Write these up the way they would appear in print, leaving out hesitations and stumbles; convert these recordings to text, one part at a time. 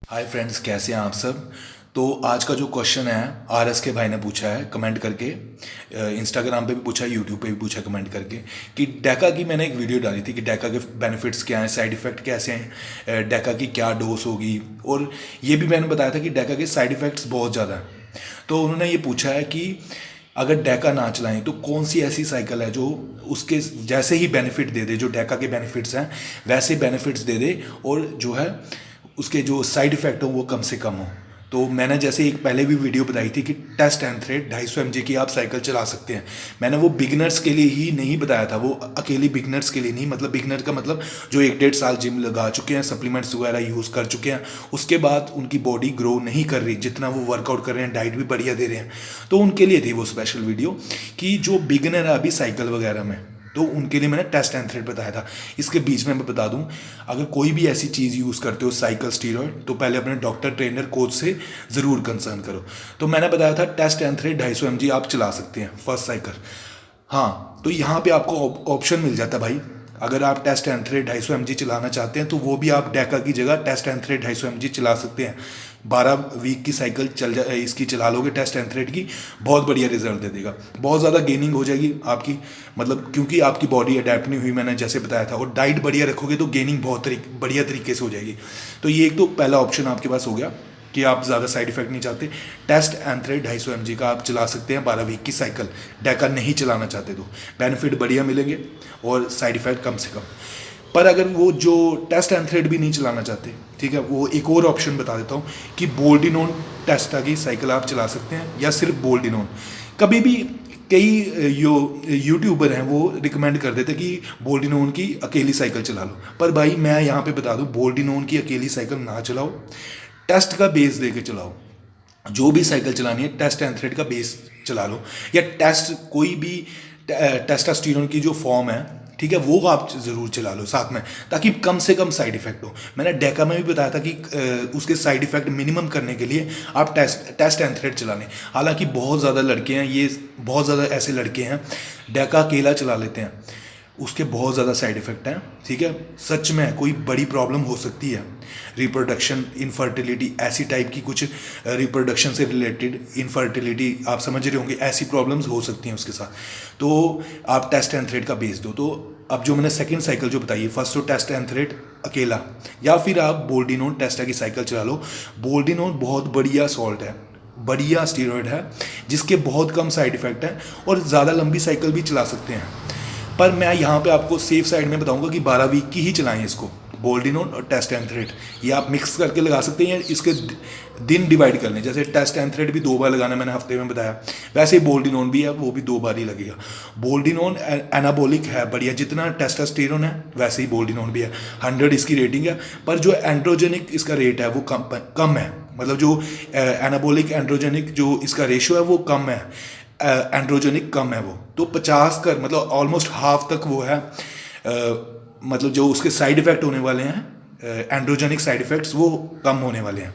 Hi friends, कैसे हैं आप सब। तो आज का जो क्वेश्चन है आरएस के भाई ने पूछा है कमेंट करके। इंस्टाग्राम पे भी पूछा है, यूट्यूब पे भी पूछा है कमेंट करके कि डैका की मैंने एक वीडियो डाली थी कि डैका के बेनिफिट्स क्या हैं, साइड इफ़ेक्ट कैसे हैं, डैका की क्या डोज होगी। और ये भी मैंने बताया था कि डैका के साइड इफ़ेक्ट्स बहुत ज़्यादा हैं। तो उन्होंने ये पूछा है कि अगर डैका ना चलाएं तो कौन सी ऐसी साइकिल है जो उसके जैसे ही बेनिफिट दे दे, जो डैका के बेनिफिट्स हैं वैसे बेनिफिट्स दे दे, और जो है उसके जो साइड इफ़ेक्ट हो वो कम से कम हो। तो मैंने जैसे एक पहले भी वीडियो बताई थी कि टेस्ट एंड थ्रेड 250 mg की आप साइकिल चला सकते हैं। मैंने वो बिगनर्स के लिए ही नहीं बताया था, वो अकेली बिगनर्स के लिए नहीं, मतलब बिगनर का मतलब जो 1-1.5 साल जिम लगा चुके हैं, सप्लीमेंट्स वगैरह यूज़ कर चुके हैं, उसके बाद उनकी बॉडी ग्रो नहीं कर रही जितना वो वर्कआउट कर रहे हैं, डाइट भी बढ़िया दे रहे हैं। तो उनके लिए थी वो स्पेशल वीडियो कि जो बिगनर है अभी साइकिल वगैरह में, तो उनके लिए मैंने टेस्ट एंड थ्रेड बताया था। इसके बीच में मैं बता दूं, अगर कोई भी ऐसी चीज़ यूज़ करते हो साइकिल स्टीरॉयड, तो पहले अपने डॉक्टर ट्रेनर कोच से ज़रूर कंसर्न करो। तो मैंने बताया था टेस्ट एंड थ्रेड 250 mg आप चला सकते हैं फर्स्ट साइकिल। हाँ, तो यहाँ पे आपको ऑप्शन मिल जाता है भाई। अगर आप टेस्ट एंड थ्रेड 250 mg चलाना चाहते हैं तो वो भी आप डैका की जगह टेस्ट एंड थ्रेड 250 mg चला सकते हैं। 12 वीक की साइकिल इसकी चला लोगे टेस्ट एंड थ्रेड की, बहुत बढ़िया रिजल्ट दे देगा। बहुत ज़्यादा गेनिंग हो जाएगी आपकी, मतलब क्योंकि आपकी बॉडी अडेप्ट नहीं हुई मैंने जैसे बताया था, और डाइट बढ़िया रखोगे तो गेनिंग बहुत बढ़िया तरीके से हो जाएगी। तो ये एक तो पहला ऑप्शन आपके पास हो गया कि आप ज़्यादा साइड इफेक्ट नहीं चाहते। टेस्ट एंड थ्रेड 250 mg का आप चला सकते हैं 12 वीक की साइकिल। डैका नहीं चलाना चाहते तो बेनिफिट बढ़िया मिलेंगे और साइड इफेक्ट कम से कम। पर अगर वो जो टेस्ट एंड थ्रेड भी नहीं चलाना चाहते, ठीक है, वो एक और ऑप्शन बता देता हूँ कि बोल्डिनोन टेस्टा की साइकिल आप चला सकते हैं, या सिर्फ बोल्डिनोन। कभी भी कई यूट्यूबर हैं वो रिकमेंड कर देते कि बोल्डिनोन की अकेली साइकिल चला लो, पर भाई मैं यहाँ पे बता दूँ बोल्डिनोन की अकेली साइकिल ना चलाओ, टेस्ट का बेस दे के चलाओ। जो भी साइकिल चलानी है टेस्ट एंड थ्रेड का बेस चला लो, या टेस्ट कोई भी टेस्टोस्टेरोन की जो फॉर्म है, ठीक है, वो आप ज़रूर चला लो साथ में, ताकि कम से कम साइड इफेक्ट हो। मैंने डैका में भी बताया था कि उसके साइड इफेक्ट मिनिमम करने के लिए आप टेस्ट एंड थ्रेड चला लें। हालांकि बहुत ज़्यादा लड़के हैं, ये बहुत ज़्यादा ऐसे लड़के हैं डैका अकेला चला लेते हैं, उसके बहुत ज़्यादा साइड इफ़ेक्ट हैं, ठीक है। सच में कोई बड़ी प्रॉब्लम हो सकती है, रिप्रोडक्शन, इनफर्टिलिटी, ऐसी टाइप की कुछ रिप्रोडक्शन से रिलेटेड इनफर्टिलिटी, आप समझ रहे होंगे, ऐसी प्रॉब्लम्स हो सकती हैं उसके साथ। तो आप टेस्ट एंड थ्रेड का बेस दो। तो अब जो मैंने सेकंड साइकिल जो बताई, फर्स्ट तो टेस्ट एंड थ्रेड अकेला, या फिर आप बोल्डिनोन टेस्टा की साइकिल चला लो। बोल्डिनोन बहुत बढ़िया सॉल्ट है, बढ़िया स्टीरॉयड है, जिसके बहुत कम साइड इफ़ेक्ट हैं, और ज़्यादा लंबी साइकिल भी चला सकते हैं। पर मैं यहाँ पे आपको सेफ साइड में बताऊंगा कि 12 वीक की ही चलाएं इसको, बोल्डिनोन और टेस्ट एंड थ्रेड। ये आप मिक्स करके लगा सकते हैं, इसके दिन डिवाइड कर लें। जैसे टेस्ट एंड थ्रेड भी 2 बार लगाना मैंने हफ्ते में बताया, वैसे ही बोल्डिनोन भी है, वो भी 2 बार ही लगेगा। बोल्डिनोन एनाबोलिक है बढ़िया, जितना टेस्टोस्टेरोन है वैसे ही बोल्डिनोन भी है। 100 इसकी रेटिंग है, पर जो एंड्रोजेनिक इसका रेट है वो कम है, मतलब जो एनाबोलिक एंड्रोजेनिक जो इसका रेशियो है वो कम है, एंड्रोजेनिक कम है वो। तो 50 कर मतलब ऑलमोस्ट हाफ तक वो है, मतलब जो उसके साइड इफ़ेक्ट होने वाले हैं, एंड्रोजेनिक साइड इफ़ेक्ट्स, वो कम होने वाले हैं।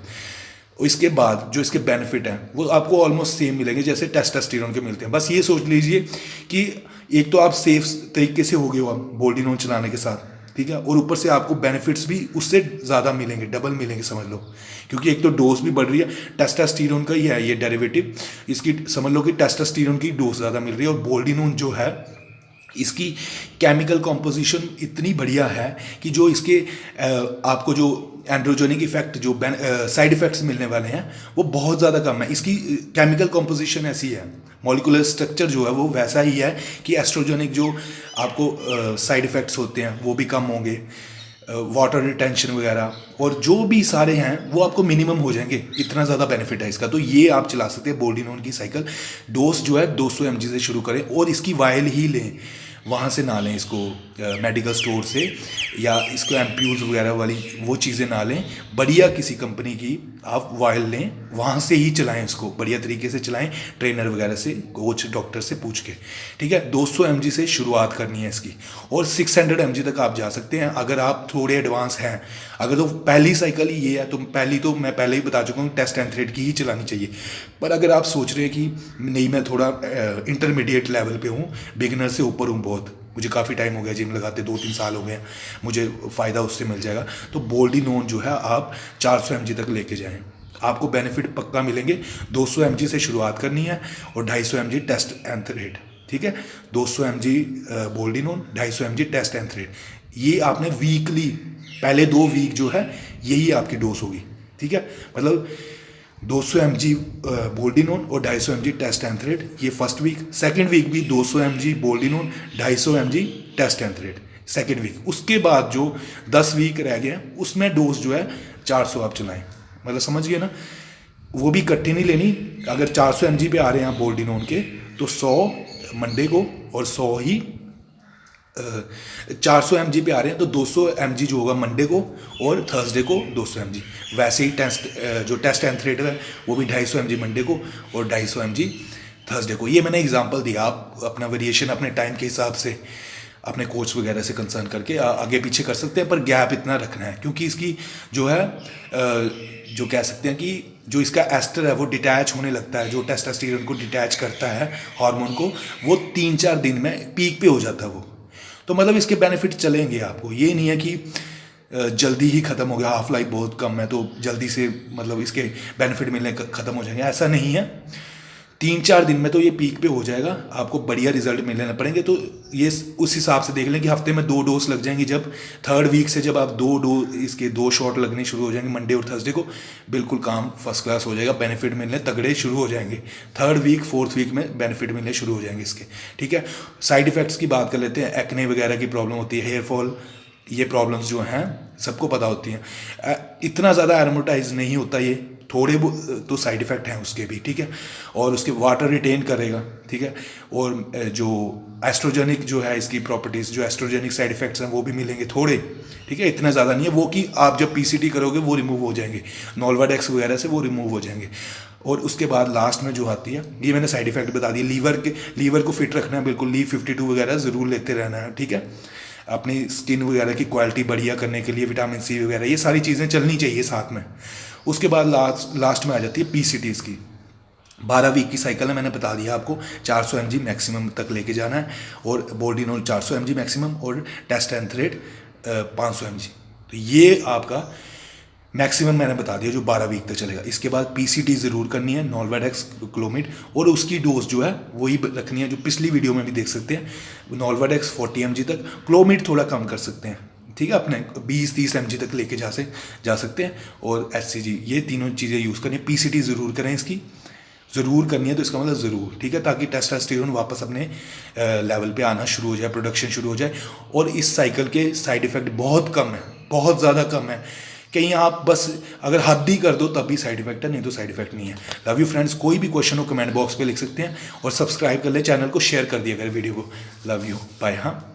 इसके बाद जो इसके बेनिफिट हैं वो आपको ऑलमोस्ट सेम मिलेंगे जैसे टेस्टोस्टेरोन के मिलते हैं। बस ये सोच लीजिए कि एक तो आप सेफ तरीके से हो गए हो आप बोल्डिनोन चलाने के साथ, ठीक है, और ऊपर से आपको बेनिफिट्स भी उससे ज़्यादा मिलेंगे, डबल मिलेंगे समझ लो। क्योंकि एक तो डोज भी बढ़ रही है, टेस्टोस्टेरोन का ही है ये डेरिवेटिव, इसकी समझ लो कि टेस्टोस्टेरोन की डोज ज़्यादा मिल रही है। और बोल्डिनोन जो है इसकी केमिकल कॉम्पोजिशन इतनी बढ़िया है कि जो इसके आपको जो एंड्रोजेनिक इफेक्ट, जो साइड इफेक्ट्स मिलने वाले हैं वो बहुत ज़्यादा कम है। इसकी केमिकल कॉम्पोजिशन ऐसी है, मॉलिकुलर स्ट्रक्चर जो है वो वैसा ही है कि एस्ट्रोजेनिक जो आपको साइड इफ़ेक्ट्स होते हैं वो भी कम होंगे, वाटर रिटेंशन वगैरह, और जो भी सारे हैं वो आपको मिनिमम हो जाएंगे। इतना ज़्यादा बेनिफिट है इसका, तो ये आप चला सकते हैं बोल्डिनोन की साइकिल। डोज जो है 200 mg से शुरू करें, और इसकी वायल ही लें, वहाँ से ना लें इसको मेडिकल स्टोर से, या इसको एम्प्यूल्स वगैरह वाली वो चीज़ें ना लें। बढ़िया किसी कंपनी की आप वायल लें, वहाँ से ही चलाएं इसको, बढ़िया तरीके से चलाएं, ट्रेनर वगैरह से, कोच डॉक्टर से पूछ के, ठीक है। 200 mg से शुरुआत करनी है इसकी, और 600 mg तक आप जा सकते हैं अगर आप थोड़े एडवांस हैं। अगर तो पहली साइकिल ही ये है तो मैं पहले ही बता चुका हूँ टेस्ट एंड थ्रेड की ही चलानी चाहिए। पर अगर आप सोच रहे हैं कि नहीं मैं थोड़ा इंटरमीडिएट लेवल पे हूँ, बिगिनर से ऊपर हूँ बहुत, मुझे काफ़ी टाइम हो गया जिम लगाते, 2-3 साल हो गए हैं, मुझे फ़ायदा उससे मिल जाएगा। तो बोल्डिनोन जो है आप 400 mg तक लेके जाएँ, आपको बेनिफिट पक्का मिलेंगे। 200 mg से शुरुआत करनी है और 250 mg टेस्ट एंथरेट, ठीक है। 200 mg बोल्डिनोन, 250 mg टेस्ट एंथरेट, ये आपने वीकली पहले 2 वीक जो है यही आपकी डोज होगी, ठीक है। मतलब 200 mg बोल्डिनोन और 250 mg टेस्ट एंथरेट, ये फर्स्ट वीक। सेकेंड वीक भी 200 mg boldenone, 250 mg test enanthate second week. उसके बाद जो 10 वीक रह गए हैं उसमें डोज जो है 400 आप चलाएं, मतलब समझ गए ना। वो भी इकट्ठी नहीं लेनी। अगर 400 mg पे आ रहे हैं आप बोल्डिनोन के, तो 100 मंडे को और 100 ही 400 mg पे आ रहे हैं तो 200 mg जो होगा मंडे को और थर्सडे को 200 mg। वैसे ही जो टेस्ट एंथरेट है वो भी 250 mg मंडे को और 250 mg थर्सडे को। ये मैंने एग्जांपल दिया, आप अपना वेरिएशन अपने टाइम के हिसाब से अपने कोच वगैरह से कंसर्न करके आगे पीछे कर सकते हैं, पर गैप इतना रखना है क्योंकि इसकी जो है जो कह सकते हैं कि जो इसका एस्टर है वो डिटैच होने लगता है, जो टेस्टोस्टेरोन को डिटैच करता है हार्मोन को, वो 3-4 दिन में पीक पे हो जाता है वो। तो मतलब इसके बेनिफिट चलेंगे आपको, ये नहीं है कि जल्दी ही ख़त्म हो गया, हाफ लाइफ बहुत कम है तो जल्दी से मतलब इसके बेनिफिट मिलने ख़त्म हो जाएंगे, ऐसा नहीं है। 3-4 दिन में तो ये पीक पे हो जाएगा, आपको बढ़िया रिजल्ट मिलने पड़ेंगे। तो ये उस हिसाब से देख लें कि हफ्ते में 2 डोज लग जाएंगी। जब 3rd वीक से जब आप 2 शॉट लगने शुरू हो जाएंगे मंडे और थर्सडे को, बिल्कुल काम फर्स्ट क्लास हो जाएगा, बेनिफिट मिलने तगड़े शुरू हो जाएंगे। 3rd वीक 4th वीक में बेनिफिट मिलने शुरू हो जाएंगे इसके, ठीक है। साइड इफेक्ट्स की बात कर लेते हैं। एक्ने वगैरह की प्रॉब्लम होती है, हेयर फॉल, ये प्रॉब्लम्स जो हैं सबको पता होती हैं। इतना ज़्यादा एरोमेटाइज नहीं होता ये, थोड़े तो साइड इफ़ेक्ट हैं उसके भी, ठीक है। और उसके वाटर रिटेन करेगा, ठीक है। और जो एस्ट्रोजेनिक जो है इसकी प्रॉपर्टीज़, जो एस्ट्रोजेनिक साइड इफ़ेक्ट्स हैं वो भी मिलेंगे थोड़े, ठीक है। इतना ज़्यादा नहीं है वो कि आप जब पीसीटी करोगे वो रिमूव हो जाएंगे, नॉल्वाडेक्स वगैरह से वो रिमूव हो जाएंगे। और उसके बाद लास्ट में जो आती है, ये मैंने साइड इफ़ेक्ट बता दिए। लीवर को फिट रखना है, बिल्कुल लीव 52 वगैरह ज़रूर लेते रहना है, ठीक है। अपनी स्किन वगैरह की क्वालिटी बढ़िया करने के लिए विटामिन सी वगैरह ये सारी चीज़ें चलनी चाहिए साथ में। उसके बाद लास्ट में आ जाती है पीसीटीज़ की। 12 वीक की साइकिल है, मैंने बता दिया आपको। 400 mg मैक्सिमम तक लेके जाना है और बोल्डिनोल 400 mg मैक्सिमम और टेस्ट एंथरेट 500 mg। तो ये आपका मैक्सिमम मैंने बता दिया जो 12 वीक तक चलेगा। इसके बाद पीसीटी ज़रूर करनी है, नॉल्वाडेक्स, क्लोमिड, और उसकी डोज जो है वही रखनी है जो पिछली वीडियो में भी देख सकते हैं। नॉल्वाडेक्स 40 mg तक, क्लोमिड थोड़ा कम कर सकते हैं, ठीक है। अपने 20-30 mg तक लेके जा सकते हैं। और HCG, ये तीनों चीज़ें यूज़ करनी है। पीसीटी ज़रूर करें, इसकी ज़रूर करनी है, तो इसका मतलब ज़रूर, ठीक है, ताकि टेस्टोस्टेरोन वापस अपने लेवल पे आना शुरू हो जाए, प्रोडक्शन शुरू हो जाए। और इस साइकिल के साइड इफ़ेक्ट बहुत कम है, बहुत ज़्यादा कम है। कहीं आप बस अगर हद ही कर दो तब भी साइड इफेक्ट है, नहीं तो साइड इफेक्ट नहीं है। Love you friends. कोई भी क्वेश्चन हो कमेंट बॉक्स पे लिख सकते हैं और सब्सक्राइब कर ले, चैनल को शेयर कर दिया करें वीडियो को। Love you, bye. हाँ।